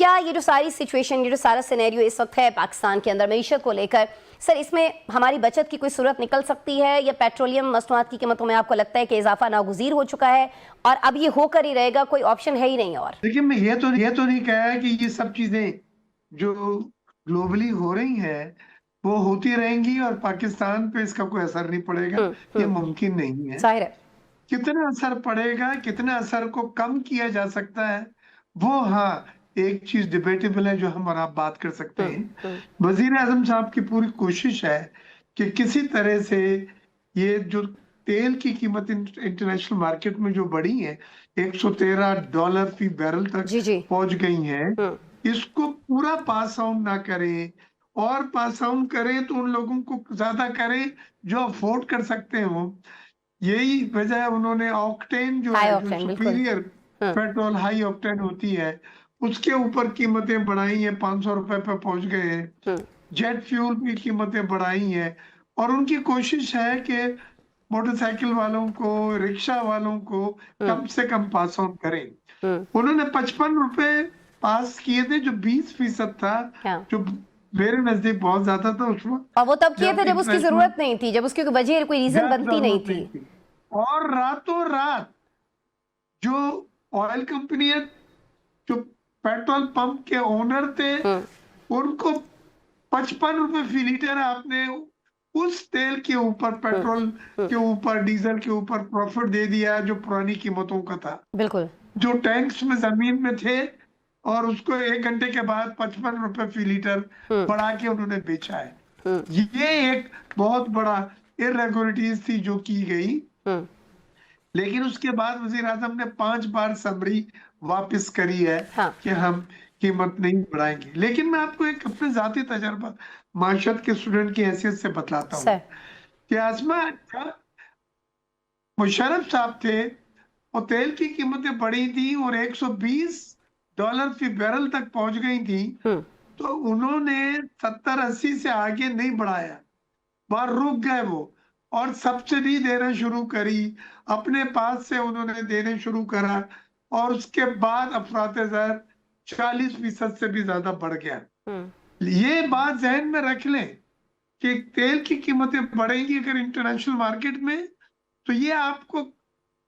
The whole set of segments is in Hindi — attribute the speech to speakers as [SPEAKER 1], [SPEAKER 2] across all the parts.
[SPEAKER 1] क्या ये जो सारी सिचुएशन, ये जो सारा सिनेरियो इस वक्त है पाकिस्तान के अंदर मईशत को लेकर, सर इसमें हमारी बचत की कोई सूरत निकल सकती है, या पेट्रोलियम मसनूआत की कीमतों में आपको लगता है कि इजाफा नागुज़ीर हो चुका है और अब ये होकर ही रहेगा, कोई ऑप्शन है ही नहीं? और
[SPEAKER 2] देखिए, मैं ये तो नहीं कहा है कि ये सब चीजें जो ग्लोबली हो रही हैं वो होती रहेंगी और पाकिस्तान पे इसका कोई असर नहीं पड़ेगा। ये मुमकिन नहीं है।
[SPEAKER 1] जाहिर है।
[SPEAKER 2] कितना असर पड़ेगा, कितना असर को कम किया जा सकता है, वो हाँ एक चीज डिबेटेबल है जो हम और आप बात कर सकते हैं। वजीर आजम साहब की पूरी कोशिश है कि किसी तरह से ये जो तेल की कीमत इंटरनेशनल मार्केट में जो बढ़ी है, $113 फी बैरल तक
[SPEAKER 1] जी जी।
[SPEAKER 2] पहुंच गई है, इसको पूरा पास ऑन ना करें, और पास ऑन करें तो उन लोगों को ज्यादा करें जो अफोर्ड कर सकते हो। यही वजह है उन्होंने ऑक्टेन जो
[SPEAKER 1] हाई
[SPEAKER 2] है, जो
[SPEAKER 1] ऑक्टेन, बिल्कुल।
[SPEAKER 2] सुपीरियर पेट्रोल हाई ऑक्टेन होती है, उसके ऊपर कीमतें बढ़ाई हैं, ₹500 पे पहुंच गए हैं। जेट फ्यूल की कीमतें बढ़ाई हैं, और उनकी कोशिश है कि मोटरसाइकिल वालों को, रिक्शा वालों को कम से कम पास ऑन करें। उन्होंने ₹55 पास किए थे, जो 20% था, जो मेरे नजदीक बहुत ज्यादा था उस वक्त,
[SPEAKER 1] और वो तब किए
[SPEAKER 2] जब
[SPEAKER 1] थे जब उसकी
[SPEAKER 2] इंटरनेशनल
[SPEAKER 1] जरूरत नहीं थी, जब उसकी वजह कोई रीजन बनती नहीं
[SPEAKER 2] जरूरत
[SPEAKER 1] थी।
[SPEAKER 2] नहीं थी। और रातों रात जो ऑयल कंपनियां, जो पेट्रोल पंप के ओनर थे, उनको ₹55 फी लीटर आपने उस तेल के ऊपर, पेट्रोल के ऊपर, डीजल के ऊपर प्रॉफिट दे दिया जो पुरानी कीमतों का था,
[SPEAKER 1] बिल्कुल।
[SPEAKER 2] जो टैंक्स में जमीन में थे, और उसको 1 घंटे के बाद ₹55 फी लीटर बढ़ा के उन्होंने बेचा है। ये एक बहुत बड़ा इरेगुलरिटीज थी जो की गई, लेकिन उसके बाद वजीर आजम ने 5 बार समरी वापस करी है कि हम कीमत नहीं बढ़ाएंगे। लेकिन मैं आपको एक अपने जाती तजर्बा माशरत के स्टूडेंट की हैसियत से बतलाता हूँ कि आसमा, जब मुशर्रफ साहब थे और तेल की कीमतें बढ़ी थी और $120 फी बैरल तक पहुंच गई थी, तो उन्होंने 70-80 से आगे नहीं बढ़ाया, वहां रुक गए वो, और सब्सिडी देना शुरू करी, अपने पास से उन्होंने देने शुरू करा, और उसके बाद अफरात-ए-ज़र 40% से भी ज्यादा बढ़ गया। ये बात जहन में रख लें कि तेल की कीमतें बढ़ेंगी अगर इंटरनेशनल मार्केट में, तो ये आपको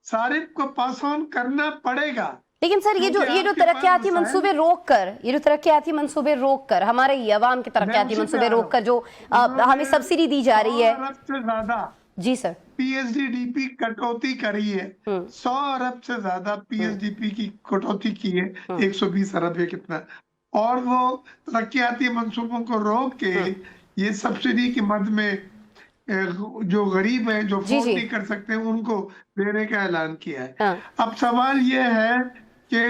[SPEAKER 2] सारे को पास ऑन करना पड़ेगा।
[SPEAKER 1] लेकिन सर ये जो तरक्याती मंसूबे रोक कर, ये जो तरक्याती मंसूबे रोक कर, हमारे ही अवाम के तरक्याती मंसूबे रोक कर जो हमें सब्सिडी दी जा रही है,
[SPEAKER 2] 100 अरब से ज्यादा
[SPEAKER 1] जी सर,
[SPEAKER 2] पीएचडीपी कटौती करी है, 100 अरब से ज्यादा पीएचडीपी की कटौती की है, 120 अरब है कितना, और वो तरक्याती मंसूबों को रोक के ये सब्सिडी की मद में जो गरीब है, जो अफोर्ड नहीं कर सकते, उनको देने का ऐलान किया है। अब सवाल ये है कि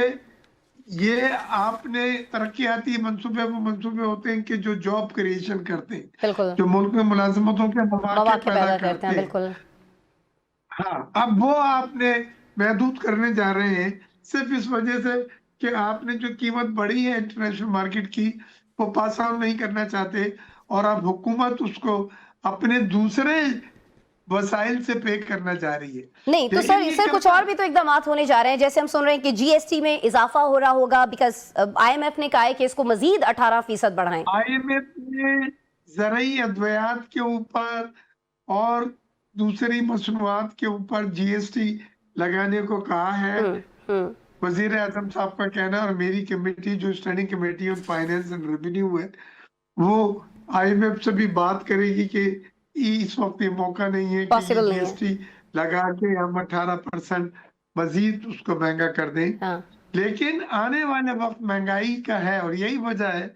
[SPEAKER 2] ये आपने तरक्याती मंसूबे, वो मंसूबे होते हैं कि जो जॉब क्रिएशन करते हैं, जो मुल्क में मुलाजमतों के मौके पैदा करते हैं,
[SPEAKER 1] बिल्कुल।
[SPEAKER 2] हाँ, अब वो आपने महदूद करने जा रहे हैं, सिर्फ इस वजह से कि आपने जो कीमत बढ़ी है इंटरनेशनल मार्केट की, वो पास ऑन नहीं करना चाहते, और अब हुकूमत उसको अपने दूसरे वसाइल से पे करना जा रही है।
[SPEAKER 1] नहीं तो सर कुछ और भी तो इकदामात होने जा रहे हैं, जैसे हम सुन रहे हैं कि जीएसटी में इजाफा हो रहा होगा, बिकॉज आईएमएफ ने कहा है कि इसको मजीद 18% बढ़ाएं।
[SPEAKER 2] आईएमएफ ने ज़रई अद्वियात के ऊपर और दूसरी मसनूआत के ऊपर जीएसटी लगाने को कहा है। वजीर आजम साहब का कहना, और मेरी कमेटी जो standing committee on finance and revenue है, वो आईएमएफ से भी बात करेगी कि इस वक्त ये मौका नहीं है कि जीएसटी लगा के हम 18% मजीद उसको महंगा कर दें। लेकिन आने वाले वक्त महंगाई का है, और यही वजह है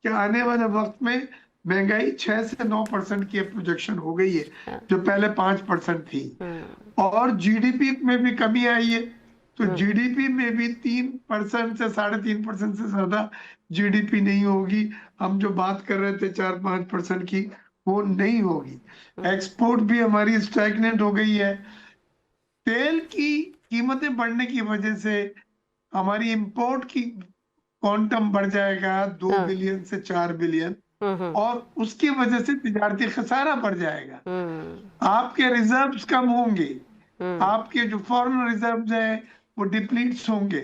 [SPEAKER 2] कि आने वाले वक्त में महंगाई 6 से 9% की प्रोजेक्शन हो गई है, जो पहले 5% थी, और जीडीपी में भी कमी आई है, तो जीडीपी में भी 3% से 3.5% से ज्यादा जीडीपी नहीं होगी। हम जो बात कर रहे थे 4-5% की, वो नहीं होगी। एक्सपोर्ट भी हमारी स्टैग्नेंट हो गई है। तेल की कीमतें बढ़ने की वजह से हमारी इंपोर्ट की क्वांटम बढ़ जाएगा 2 बिलियन से 4 बिलियन, और उसकी वजह से तिजारती खसारा बढ़ जाएगा। आपके रिजर्व्स कम होंगे, आपके जो फॉरेन रिजर्व्स हैं वो डिप्लीट्स होंगे।